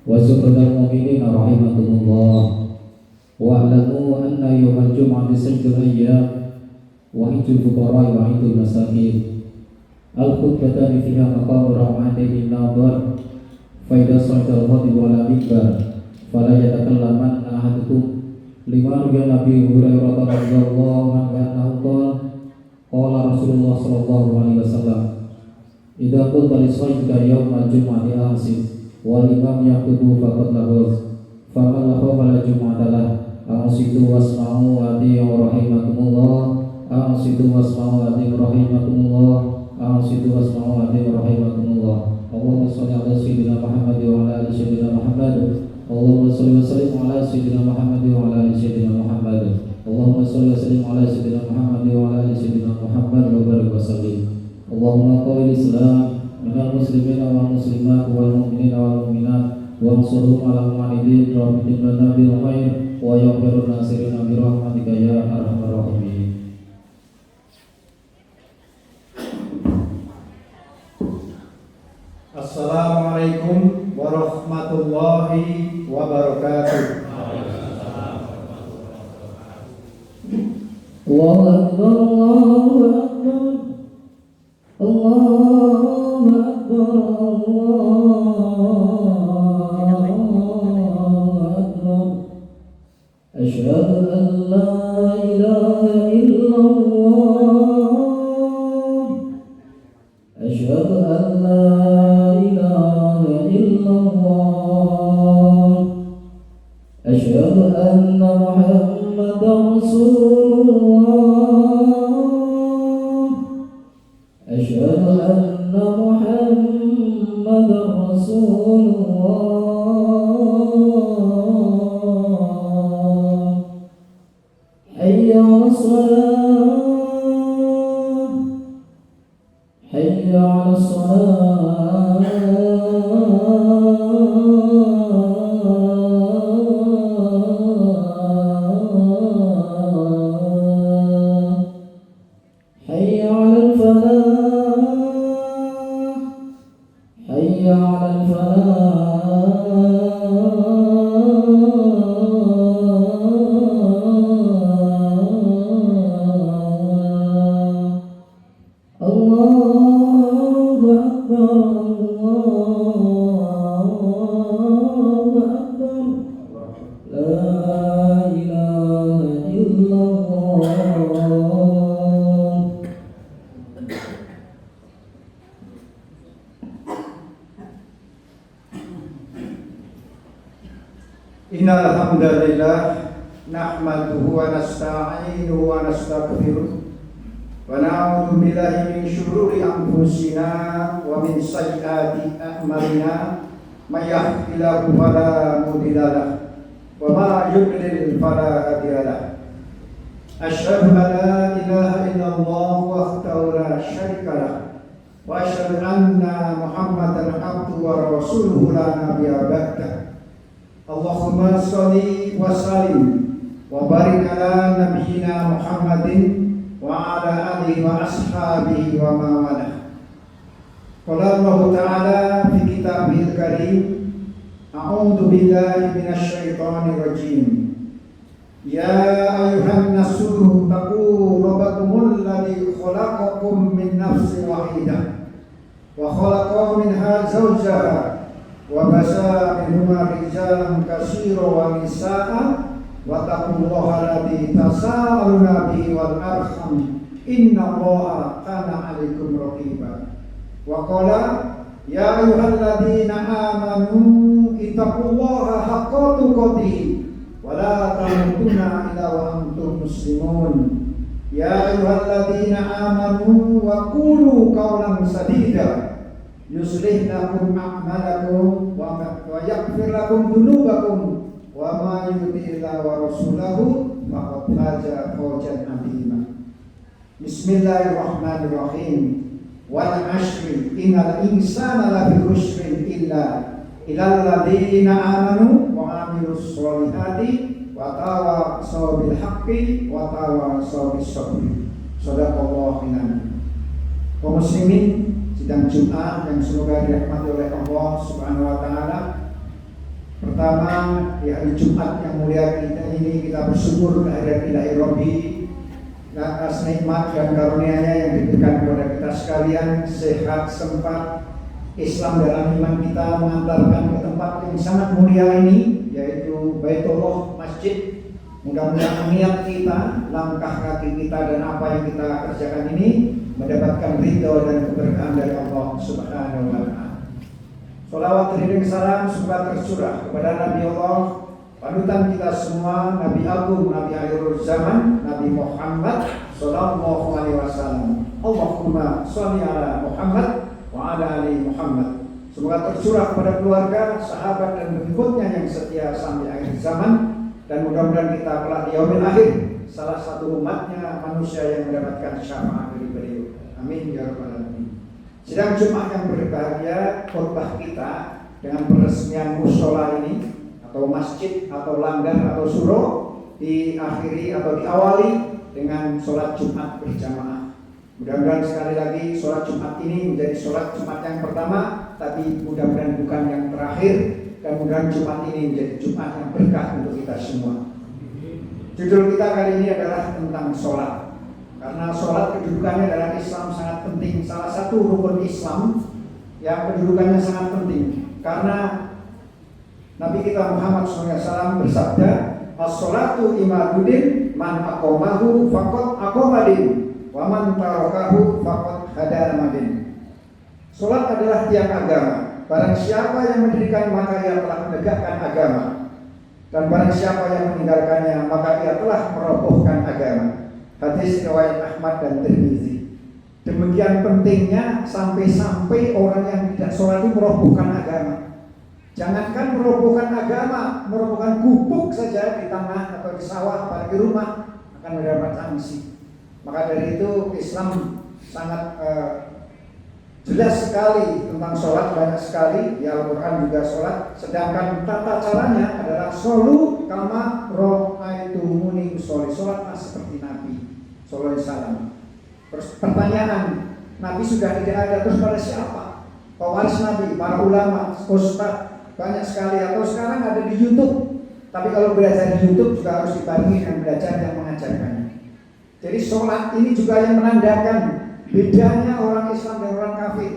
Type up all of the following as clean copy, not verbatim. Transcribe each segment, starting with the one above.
وسقط المؤمنين رحمكم الله واعلموا أن يوم الجمعة سجد الأيام وعيد الفقراء وعيد المساكين الخطبتان فيها مقام رحمة للناظر فإذا صعد الخطيب على المنبر فلا يتكلمن أحدكم لما روي عن أبي هريرة رضي الله عنه أنه قال رسول الله صلى الله عليه وسلم إذا قلت لصاحبك يوم الجمعة أنصت والإمام يخطب فقد لغوت فمن لغو فلا جمعة له أنصتوا واسمعوا وأطيعوا رحمكم الله أنصتوا واسمعوا وأطيعوا رحمكم الله أنصتوا واسمعوا وأطيعوا رحمكم الله اللهم صل على سيدنا محمد وعلى آل سيدنا محمد اللهم صل وسلم على سيدنا محمد وعلى آل سيدنا محمد اللهم صل وسلم على سيدنا محمد وعلى آل سيدنا محمد وبارك وسلم اللهم قوي الإسلام من المسلمين والمسلمات والمؤمنين والمؤمنات وانصرهم على المعاندين رحمتك لنا بالخير ويغفر الناصرين برحمتك يا أرحم الراحمين. Assalamualaikum warahmatullahi wabarakatuh. Allahu Akbar, Allahu Akbar, Allahu Akbar, Allahu Akbar. Asyhadu an la ilaha illallah. Asyhadu an la ilaha illallah. Asyhadu anna Muhammadar Rasulullah. Asyhadu anna Muhammadar Rasulullah. Hayya 'alas salah. Hayya 'alas salah. Hayya 'alal falah. Hayya 'alal falah. Allahu Akbar, Allahu Akbar. La ilaha illallah. Innal hamdalillah nahmaduhu wa nasta'inuhu wa nastaghfiruh wa na'udzu billahi min shururi anfusina wa min sayyiati a'malina may yahdihillahu fala mudilla lahu wa may yudlil fala hadiya lahu. Asyhadu an la ilaha illallah wahdahu la syarika lahu wa asyhadu anna Muhammadan abduhu wa rasuluhu la nabiyya ba'dah. Allahumma sholli wa sallim wa barik ala nabiyyina Muhammadin wa ala alihi wa ashabihi wa ma wala. Qala Allah Ta'ala fi kitabihil karim, a'udzu billahi minasy syaithanir rajim. Ya ayyuhan nasu taqu rabbakumul ladzi khalaqakum min nafsin wahidah wa khalaqa minha zawjaha wa basa minhuma rijalan katsiran wa nisaa'a wattaqullaha alladzi tasaaluna bihi wal arham innallaha kana 'alaikum raqiba. Wa qala ya ayyuhalladzina amanu ittaqullaha haqqa tuqatih wa la tamutunna illa wa antum muslimun. Ya ayyuhalladzina amanu wa qulu qawlan sadida yuslih lakum a'malakum wa yaghfir lakum dhunubakum wa ma yuti'illah wa rasulahu faqad faza fawzan 'azima. Bismillahirrahmanirrahim. Wal 'ashri innal insana lafi khusrin illa illal ladzina amanu wa 'amilus sholihati wa tawasaw bil haqqi wa tawasaw bis sabr. Shadaqallahu minna. Kaum muslimin, sidang Jumat yang semoga dirahmati oleh Allah Subhanahu wa taala. pertama di hari Jumat yang mulia kita ini, kita bersyukur kehadirat Ilahi Robbi atas nikmat dan karunia-Nya yang diberikan kepada kita sekalian, sehat, sempat, Islam dalam iman kita mengantarkan ke tempat yang sangat mulia ini, yaitu Baitullah, masjid. Mudah-mudahan niat kita, langkah kaki kita, dan apa yang kita kerjakan ini mendapatkan ridho dan keberkahan dari Allah Subhanahu wa Ta'ala. Sholawat beriring salam semoga tercurah kepada Nabi Allah, panutan kita semua, Nabi Agung, Nabi akhirul zaman, Nabi Muhammad Sallallahu Alaihi Wasallam. Allahumma sholli ala Muhammad wa ala ali Muhammad. Semoga tercurah kepada keluarga, sahabat, dan pengikutnya yang setia sampai akhir zaman, dan mudah-mudahan kita kelak di yaumil akhir salah satu umatnya manusia yang mendapatkan syafaat dari beliau. Amin ya rabbal alamin. Sidang Jumat yang berbahagia, khutbah kita dengan peresmian mushola ini atau masjid atau langgar atau suro diakhiri atau diawali dengan sholat Jumat berjamaah. Mudah-mudahan sekali lagi sholat Jumat ini menjadi sholat Jumat yang pertama, tapi mudah-mudahan bukan yang terakhir, dan mudah-mudahan Jumat ini menjadi Jumat yang berkah untuk kita semua. Judul kita kali ini adalah tentang sholat, karena sholat kedudukannya dalam Islam sangat penting. Salah satu rukun Islam yang kedudukannya sangat penting, karena Nabi kita Muhammad SAW bersabda, as-sholatu imaduddin, man aqomahu faqad aqomadin, wa man tarakahu faqad hadamadin. Sholat adalah tiang agama. Barang siapa yang mendirikan maka ia telah menegakkan agama, dan barang siapa yang meninggalkannya maka ia telah merobohkan agama. Hadis riwayat Ahmad dan Tirmizi. Demikian pentingnya sampai-sampai orang yang tidak sholat itu merobohkan agama. Jangankan merobohkan agama, merobohkan gubuk saja di tanah atau di sawah, apalagi rumah, akan mendapat sanksi. Maka dari itu Islam sangat jelas sekali tentang sholat, banyak sekali di Al-Quran juga sholat. Sedangkan tata caranya adalah solu kama ro'aitumuni usolli, sholatlah seperti Nabi sallallahu alaihi wasallam. Terus pertanyaan, Nabi sudah tidak ada, terus pada siapa pewaris Nabi? Para ulama, ustaz, banyak sekali, atau sekarang ada di YouTube. Tapi kalau belajar di YouTube juga harus dibarengi dengan belajar yang mengajarkannya. Jadi sholat ini juga yang menandakan bedanya orang Islam dan orang kafir.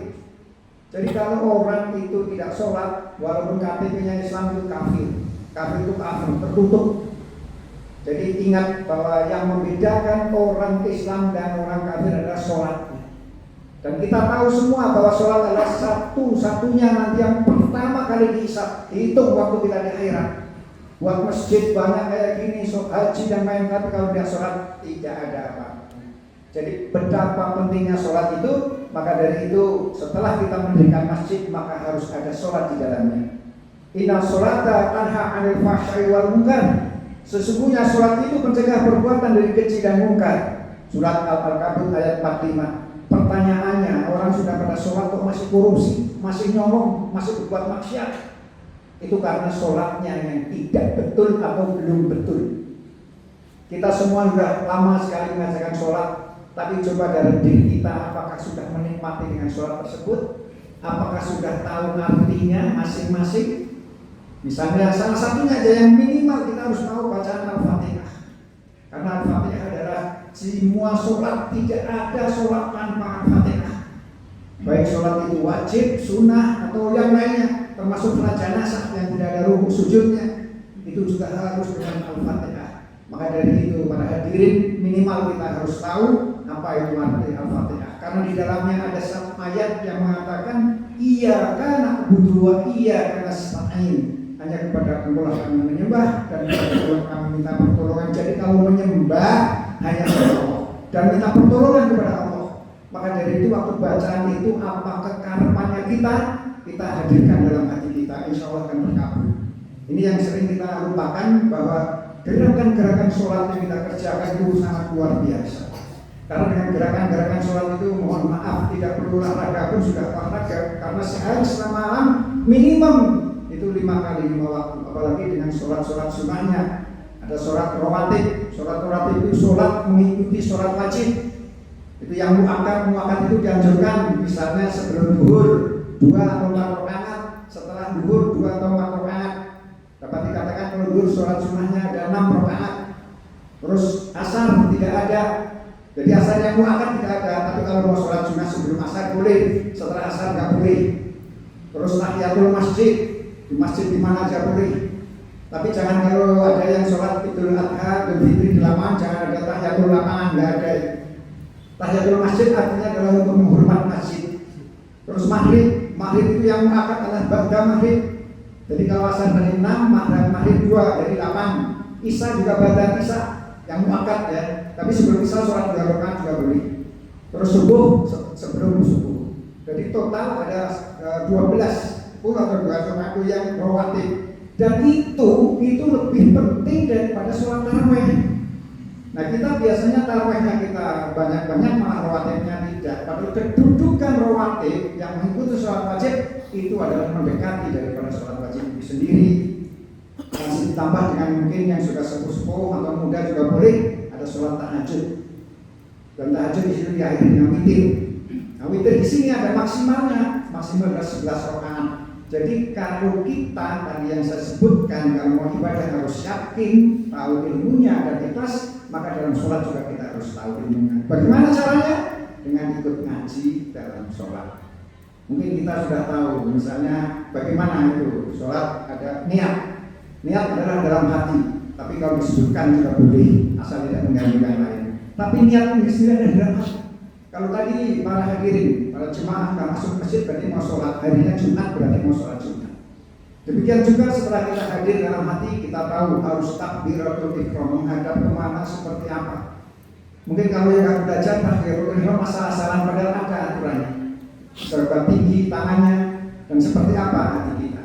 Jadi kalau orang itu tidak sholat, walaupun KTP-nya Islam, itu kafir. Kafir itu kafir, tertutup. Jadi ingat bahwa yang membedakan orang Islam dan orang kafir adalah sholatnya. Dan kita tahu semua bahwa sholat adalah satu-satunya nanti yang pertama kali dihisab, dihitung waktu kita di akhirat. Buat masjid banyak kayak gini, haji dan lain, tapi kalau tidak sholat tidak ada apa. Jadi betapa pentingnya sholat itu, maka dari itu setelah kita mendirikan masjid maka harus ada sholat di dalamnya. Inna sholata tanha 'anil fahsya'i wal munkar. Sesungguhnya sholat itu mencegah perbuatan dari keji dan munkar. Surat Al-Ankabut ayat 45. Pertanyaannya, orang sudah pada sholat kok masih korupsi, masih nyolong, masih berbuat maksiat? Itu karena sholatnya yang tidak betul atau belum betul. Kita semua sudah lama sekali mengajarkan sholat, tapi coba dari diri kita, apakah sudah menikmati dengan sholat tersebut? Apakah sudah tahu artinya masing-masing? Misalnya salah satunya aja yang minimal kita harus tahu bacaan Al-Fatihah. Karena Al-Fatihah adalah semua sholat, tidak ada sholat tanpa Al-Fatihah. Baik sholat itu wajib, sunnah, atau yang lainnya, termasuk sholat jenazah yang tidak ada rukuk sujudnya, itu juga harus dengan Al-Fatihah. Maka dari itu para hadirin, minimal kita harus tahu apa itu arti Al-Fatihah. Karena di dalamnya ada satu ayat yang mengatakan iyyaka na'budu wa iyyaka nasta'in. Hanya kepada Engkau kami menyembah dan kepada Engkau kami minta pertolongan. Jadi kalau menyembah hanya kepada Allah dan minta pertolongan kepada Allah. Maka dari itu waktu bacaan itu apa kekarapannya kita hadirkan dalam hati kita, insya Allah akan terkabul. Ini yang sering kita lupakan, bahwa gerakan-gerakan sholat yang kita kerjakan itu sangat luar biasa. Karena dengan gerakan-gerakan sholat itu, mohon maaf, tidak perlu olahraga pun sudah olahraga. Karena sehari selama malam minimum itu 5 kali 5 waktu. Apalagi dengan sholat-sholat sunnahnya. Ada sholat rawatib. Sholat rawatib itu sholat mengikuti sholat wajib. Itu yang muakkad itu dianjurkan. Misalnya sebelum zuhur 2 atau 4 rakaat, setelah zuhur 2 atau 4 rakaat. sholat sunnahnya ada 6 rakaat. Terus asar tidak ada. Jadi asar yang muakkad tidak ada. Tapi kalau mau sholat sunnah sebelum asar boleh, setelah asar nggak boleh. Terus tahiyatul masjid, di masjid di mana aja boleh. Tapi jangan kalau ada yang sholat Idul Adha, Idul Fitri di lapangan, jangan ada tahiyatul lapangan, nggak ada. Tahiyatul masjid artinya adalah untuk menghormat masjid. Terus maghrib itu yang muakkad adalah ba'da maghrib. Jadi kalau asar dari 6, maghrib 2 dari 8. Isya juga ba'da isya yang muakkad ya. Tapi sebelum isya sholat 2 rakaat juga boleh. Terus subuh sebelum subuh. Jadi total ada 12 atau 2 yang rawatib. Dan itu lebih penting daripada sholat tarawih. Nah kita biasanya tarawihnya kita banyak-banyak, malah rawatibnya tidak. Padahal kedudukan rawatib yang mengikuti sholat wajib itu adalah mendekati daripada sholat wajib itu sendiri. Masih ditambah dengan mungkin yang sudah sepuh-sepuh atau muda juga boleh ada sholat tahajud. Dan tahajud di sini diakhiri dengan witir. Nah witir di sini ada maksimalnya, maksimal 11 rakaat. Jadi kalau kita tadi yang saya sebutkan, kalau mau ibadah harus yakin, tahu ilmunya dan ikhlas, maka dalam sholat juga kita harus tahu ilmunya. Bagaimana caranya? Dengan ikut ngaji dalam sholat. Mungkin kita sudah tahu, misalnya bagaimana itu sholat ada niat. Niat adalah dalam hati, tapi kalau disebutkan juga boleh, asal tidak mengganggu yang lain. Tapi niat ini sendiri ada dalam hati. Kalau tadi para hadirin, para jemaah nggak masuk masjid berarti mau sholat, harinya Jumat berarti mau sholat Jumat. Demikian juga setelah kita hadir dalam hati, kita tahu harus takbiratul ihram, menghadap kemana seperti apa. Mungkin kalau yang nggak belajar takbiratul ihram asal-asalan, padahal ada aturannya. Seberapa tinggi tangannya dan seperti apa hati kita.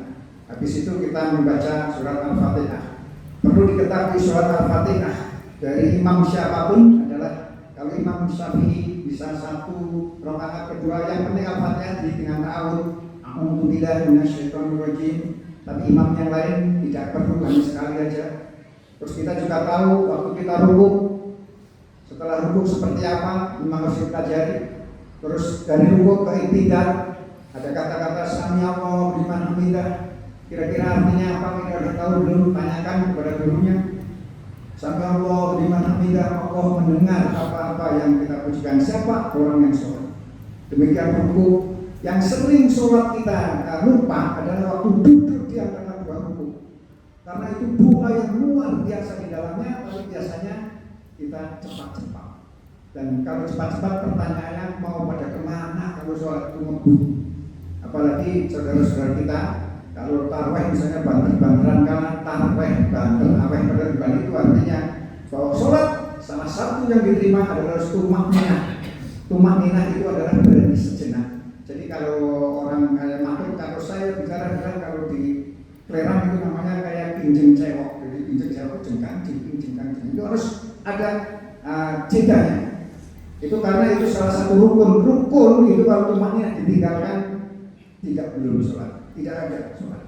Habis itu kita membaca surat Al-Fatihah. Perlu diketahui surat Al-Fatihah dari imam siapapun adalah kalau Imam Syafi'i bisa 1 rakaat kedua, yang penting Al-Fatihah dengan ta'awud, a'udzubillahi minasyaitonirrajim. Tapi imam yang lain tidak perlu, hanya sekali aja. Terus kita juga tahu waktu kita rukuk, setelah rukuk seperti apa memang harus dipelajari. Terus dari rukuk ke i'tidal ada kata-kata sami Allahu liman hamidah. Kira-kira artinya apa? Kita sudah tahu belum? Tanyakan kepada gurunya. Sami Allahu liman hamidah, Allah mendengar apa-apa yang kita pujikan. Siapa? Orang yang sholat. Demikian rukuk. Yang sering sholat kita lupa adalah waktu duduk di antara 2 rukuk. Karena itu doa yang luar biasa di dalamnya, tapi biasanya kita cepat-cepat. Dan kalau cepat-cepat pertanyaannya mau pada kemana kalau sholat itu ngebut. Apalagi saudara-saudara kita kalau tarawih misalnya banter-banteran, karena tarawih banter aweh pada itu artinya bahwa sholat salah satu yang diterima adalah tumak ninah. Tumak ninah itu adalah berhenti sejenak. Jadi kalau orang kayak makhluk, kalau saya bicara kalau di Klerang itu namanya kayak pinjeng cewek. Jadi pinjeng cewek jengkang, itu harus ada jedanya. Itu karena itu salah satu rukun. Rukun itu kalau tumak ninah ditinggalkan tidak belum sholat, tidak ada sholat.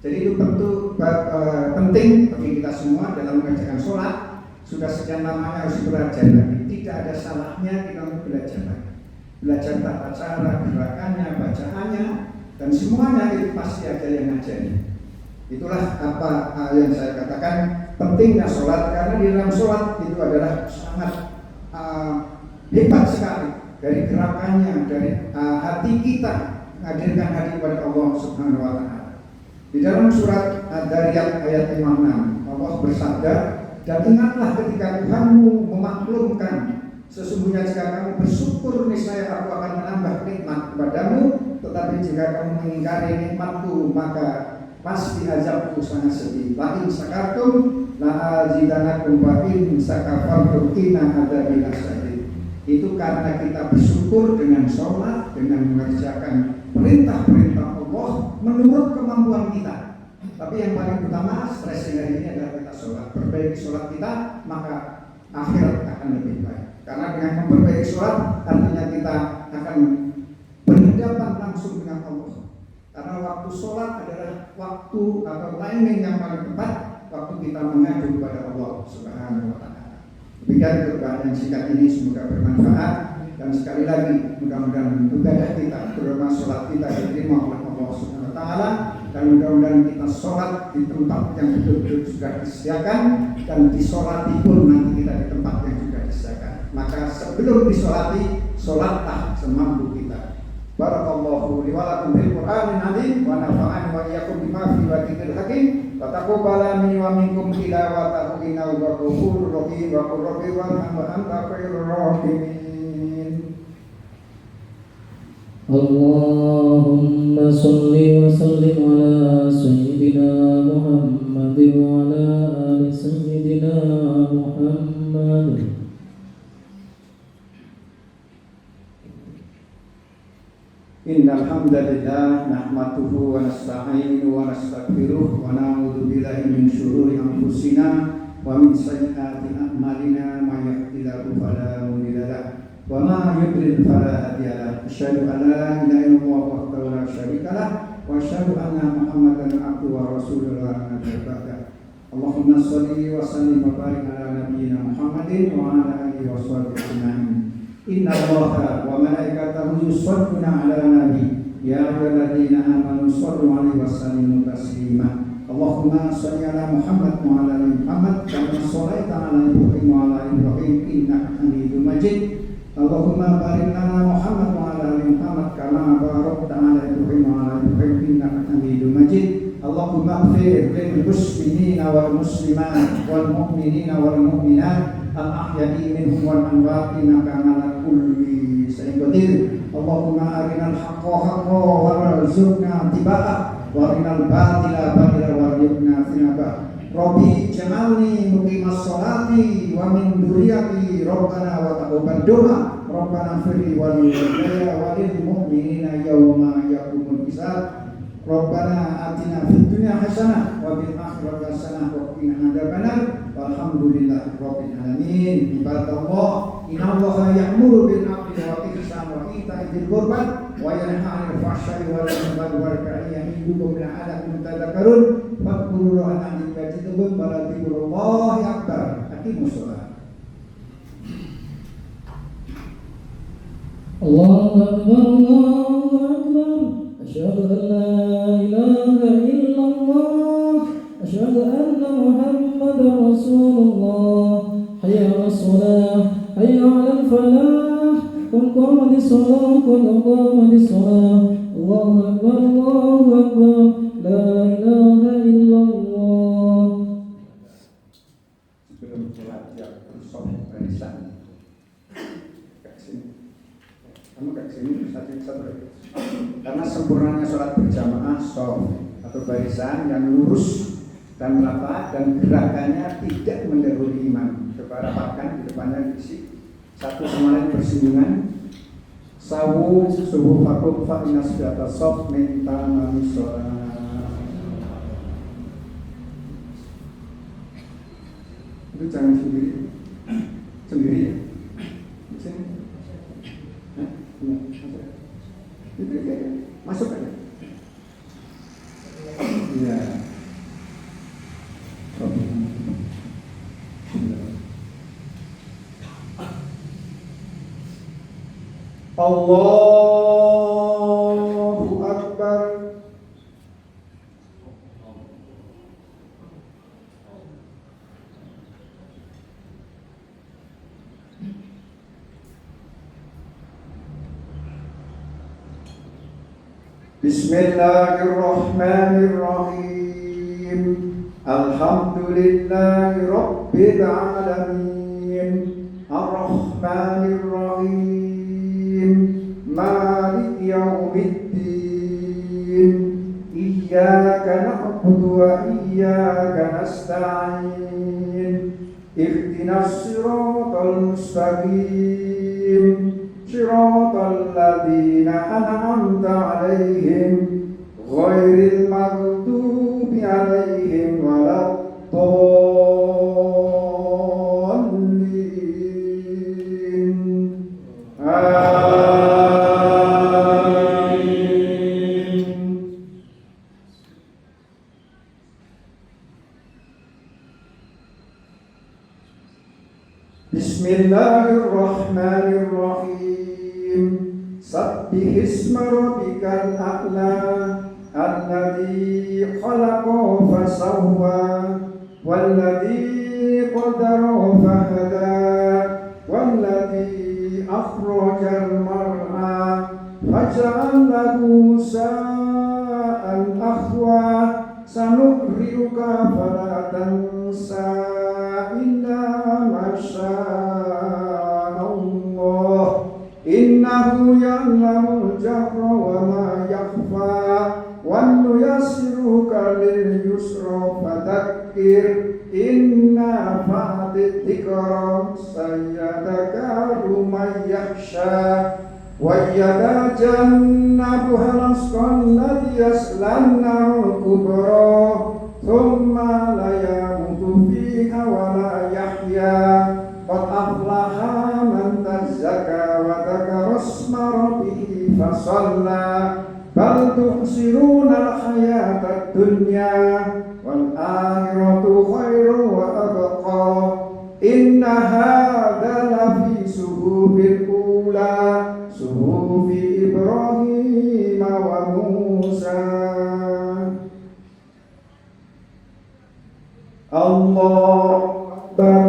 Jadi itu penting bagi kita semua dalam mengerjakan sholat. Sudah sekian lamanya harus belajar lagi. Tidak ada salahnya kita untuk belajar lagi. Belajar tata cara, gerakannya, bacaannya, dan semuanya itu pasti ada yang ngajari. Itulah apa yang saya katakan pentingnya sholat, karena di dalam sholat itu adalah sangat hebat sekali dari gerakannya, dari hati kita menghadirkan hati kepada Allah Subhanahu wa Ta'ala. Di dalam surat Ad-Dariyat ayat 56 Allah bersabda, dan ingatlah ketika Tuhanmu memaklumkan, sesungguhnya jika kamu bersyukur niscaya aku akan menambah nikmat kepadamu, tetapi jika kamu mengingkari nikmatku maka pasti azabku sangat sedih. La in syakartum la azidanakum wa in sakafartum inna adzabi lasyadid. Itu karena kita bersyukur dengan sholat, dengan mengerjakan perintah-perintah Allah menurut kemampuan kita. Tapi yang paling utama stressing hari ini adalah kita sholat. Perbaiki sholat kita, maka akhirat akan lebih baik. Karena dengan memperbaiki sholat artinya kita akan berhadapan langsung dengan Allah. Karena waktu sholat adalah waktu atau timing yang paling tepat, waktu kita mengadu kepada Allah Subhanahu wa Ta'ala. Demikian keterangan yang singkat ini, semoga bermanfaat. Dan sekali lagi mudah-mudahan ibadah kita, terutama sholat kita diterima oleh Allah Subhanahu wa Ta'ala. dan mudah-mudahan kita sholat di tempat yang betul-betul sudah disediakan, dan disolati pun nanti kita di tempat yang sudah disediakan. Maka sebelum disolati, sholatlah semampu kita. Barakallahu li wa lakum bil Qur'anil azim wa nafa'ani wa iyyakum bima fihi wa dzikril hakim wa taqabbala minni wa minkum tilawatahu innahu ghafurur rahim wa qur rabbi warhamhu wa anta khairur rahimin. Allahumma salli wa sallim ala sayyidina Muhammad wa ala ali sayyidina Muhammad. Innal hamdalillah nahmaduhu wa nasta'inuhu wa nastaghfiruh wa na'udzu billahi min shururi anfusina wa min sayyiati a'malina may yahdihillahu fala mudilla lahu wa ma yudlil fala hadiya lahu. Asyhadu an la ilaha illallah wahdahu la syarika lahu wa asyhadu anna Muhammadan abduhu wa rasuluhu la nabiyya ba'dahu. Allahumma shalli wa sallim wa barik ala nabiyyina Muhammadin wa ala alihi wa sahbihi ajma'in. Inna Allaha wa malaikatahu yusholluna ala nabi ya ayyuhalladzina amanu shollu alaihi wa sallimu taslima. Allahumma shalli ala Muhammad wa ala ali Muhammad kama shallaita ala Ibrahim wa ala ali Ibrahim innaka Hamidum Majid. Allahumma barik lana Muhammad wa ala ali Muhammad kama barakta ala Ibrahim wa ala ali Ibrahim innaka Hamidum Majid. Allahumma ighfir lil muslimina wal muslimat wal mu'minina wal mu'minat al-ahya'i minhum wal amwat innaka ala kulli shay'in qadir. Allahumma arinal haqqa haqqan warzuqna ittiba'ah wa arinal batila batila warzuqna ijtinabah. Rabbi ij'alni muqimas sholati wa min dzurriyyati rabbana wa taqabbal du'a rabbana ighfir wal walidayya walil mu'minina yawma yaqumul hisab. Rabbana atina fid dunya hasanah wa fil akhirati hasanah wa qina adzabannar. Walhamdulillahi rabbil alamin. Ibadallah, innallaha ya'muru bil 'adli wal ihsani wa ita'i dzil qurba wa yanha 'anil fahsya'i wal munkari wal baghi ya'idukum la'allakum tadhakkarun. Fadhkurullaha dzikran wa la dzikrullahi akbar. Aqimus shalah. Allahu akbar, Allahu akbar. Asyhadu an la ilaha illallah, asyhadu anna Muhammadar Rasulullah. Hayya 'alas shalah, hayya 'alal falah, qad qamatis shalah, qad qamatis shalah. Allahu akbar, Allahu akbar, la ilaha illallah. Sebelum sholat ya sholat barisan. Kamu ke sini satu-satu. Karena sempurnanya sholat berjamaah sholat atau barisan yang lurus dan rata dan gerakannya tidak mendahului imam. Coba rapatkan di depannya diisi satu sama lain bersinggungan. Sawu subuh fakuk fa'inas biata sof minta manusola. Itu jangan sendiri. Sendiri ya. Sini. Itu ya, masuk aja. Iya. Allahu Akbar. Bismillahirrahmanirrahim. Alhamdulillahi rabbil alamin. Ar-Rahmanir-Rahim. Maliki yaumiddin. Iyyaka na'budu wa iyyaka nasta'in. Ihdinas siratal mustaqim. Shiratal ladzina an'amta 'alaihim ghairil maghdubi 'alaihim waladdallin. Amin. Bismillahirrahmanirrahim. Sabbihisma rabbikal a'la الذي خلق فسوى والذي قدر فهدى والذي أخرج المرعى فجعله ساء أخوى سنقرئك فلا تنسى إلا ما شاء الله إنه يعلم الجهر وما يخفى ونيسرك لليسر فذكر إن نفعت الذكرى سيذكر من يخشى ويتجنبها الأشقى الذي يصلى النار الكبرى ثم لا يموت فيها ولا يحيا قد أفلح من تزكى وذكر اسم ربه فصلى بل تؤثرون الحياة الدنيا والآخرة خير وأبقى إن هذا لفي صحف الأولى صحف إبراهيم وموسى. الله أكبر.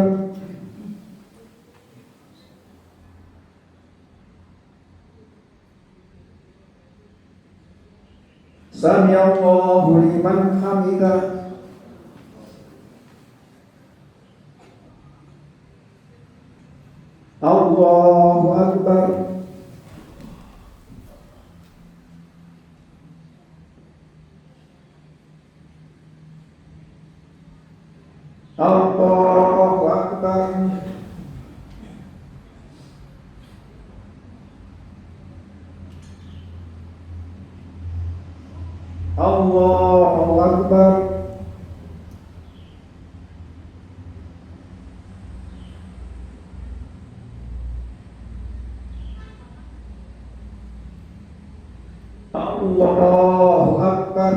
سمع الله لمن حمده. الله أكبر. الله أكبر. الله أكبر. الله أكبر.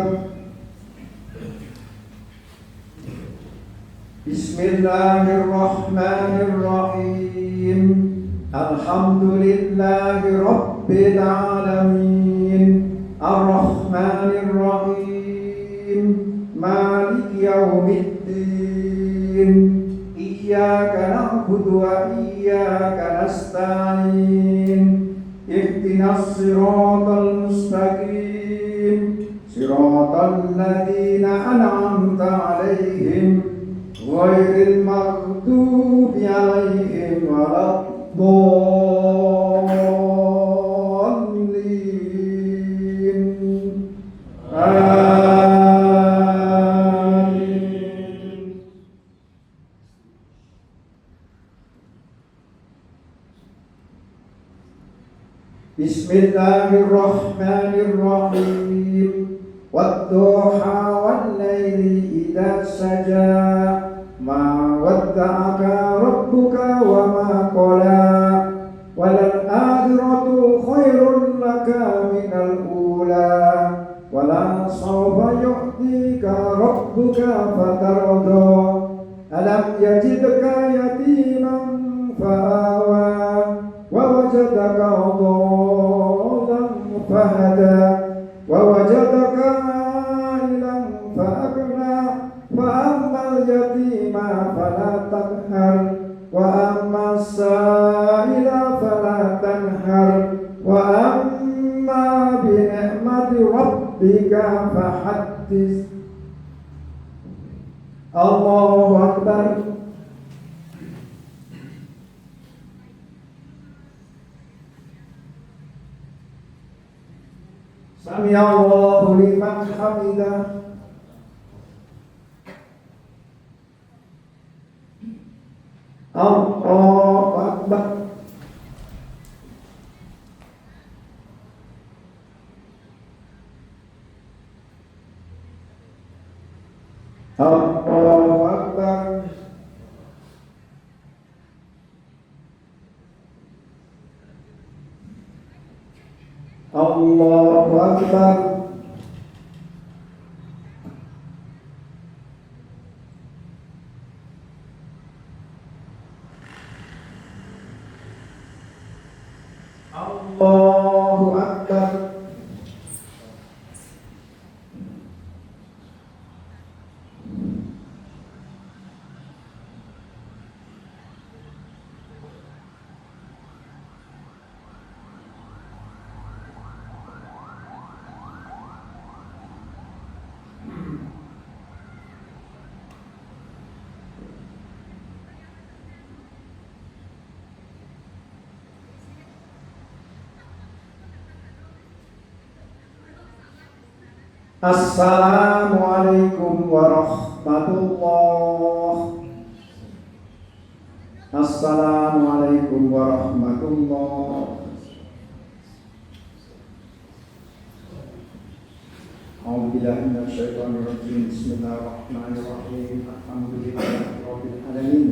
بسم الله الرحمن الرحيم الحمد لله رب العالمين الرحمن الرحيم مالك يوم الدين إياك نعبد وإياك نستعين اهدنا الصراط المستقيم صراط الذين أنعمت عليهم غير المغضوب عليهم ولا الضالين آمين. بسم الله الرحمن الرحيم والضحى والليل إذا سجى ما ودعك ربك وما قلى وللآخرة خير لك من الأولى ولسوف يعطيك ربك فترضى ألم يجدك يتيما فآوى ووجدك ضالا فهدى ووجدك عائلا فأغنى فأما اليتيم فلا تقهر وأما السائل فلا تنهر وأما بنعمة ربك فحدث. الله أكبر. سمع الله لمن حمده. الله أكبر. الله أكبر. الله أكبر. الله أكبر. Assalamualaikum warahmatullah. Assalamualaikum warahmatullah. A'udzubillahi minasyaitonir rajim. Bismillahirrahmanirrahim. Alhamdulillahi rabbil alamin.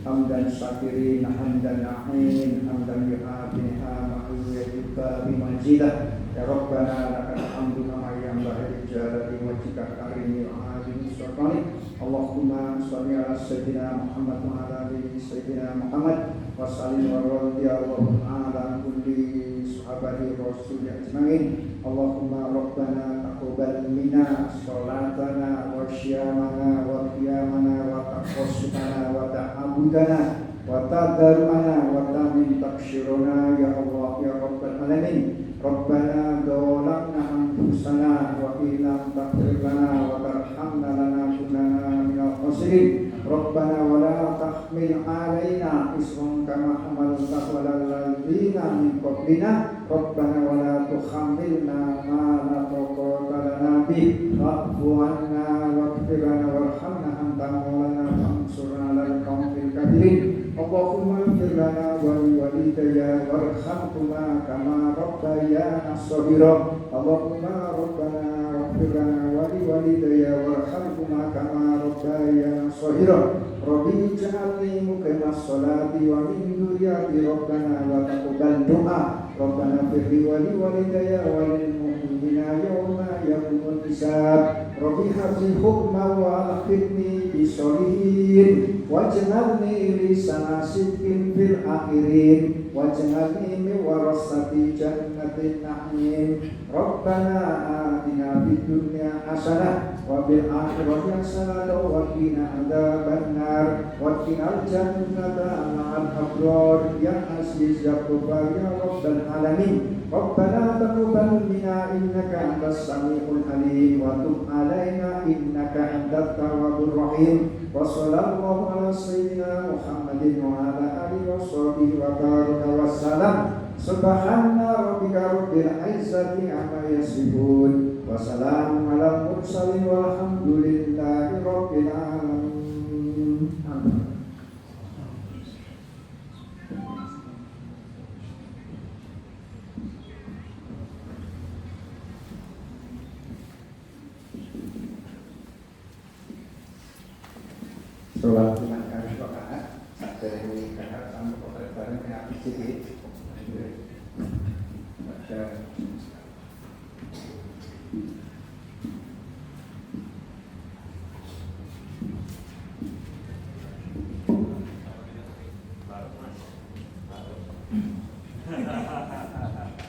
Hamdan syakirin, hamdan na'im, hamdan yu'afiha ma'iyyatika bimajidah. Ya Rabbana lakal hamdu kama yanbaghi li jalali wajhika karimi wa azimi sultanik. Allahumma shalli ala sayyidina Muhammad wa ala ali sayyidina Muhammad wa sallim wa radhiyallahu ala kulli sahabati rasul ajmain. Allahumma rabbana taqabbal minna sholatana wa syiyamana wa qiyamana wa taqassutana wa ta'abudana wa tadarruana wa tamin takshiruna ya Allah ya Rabbal alamin. Rabbana dolamna anfusana wa ilam taghfir lana wa tarhamna lanakunanna minal khasirin. Rabbana wa la tahmil alaina isran kama hamaltahu alal ladzina min qablina. Rabbana wa la tuhammilna ma la taqata lana bih. Wa'fu 'anna waghfir lana warhamna anta maulana fansurna 'alal qaumil kafirin. Allahumma ighfir lana wa liwalidayya warhamhuma kama rabbayana shaghira. Allahumma rabbana ighfir lana wa liwalidayya warhamhuma kama rabbayana shaghira. Rabbi ij'alni muqimas sholati wa min dhurriyyati rabbana wa taqabbal du'a. Rabbana ighfir wa liwalidayya wa lil mu'minina yawma yaqumul hisab. Rabbi habli hukman wa alhiqni bis-sholihin waj'alni lisana sidqin fil akhirin waj'alni min warasati jannatin na'im. Rabbana atina fid dunya hasanah wa fil akhirati hasanah wa qina adzabannar wa qina jannata ma'al abrar ya aziz ya ghaffar ya rabbal alamin. Rabbana taqabbal minna innaka antas samiul alim wa tub alaina innaka antat tawwabur rahim. Wa sallallahu ala sayyidina Muhammadin wa ala alihi wa sahbihi wa baraka wa salam. Subhana rabbika rabbil izzati amma yasifun wa salamun alal mursalin walhamdulillahi rabbil alamin. Amin. Sholat lima kali rakaat sampai ini kakak sama kotor bareng yang sedikit. Baca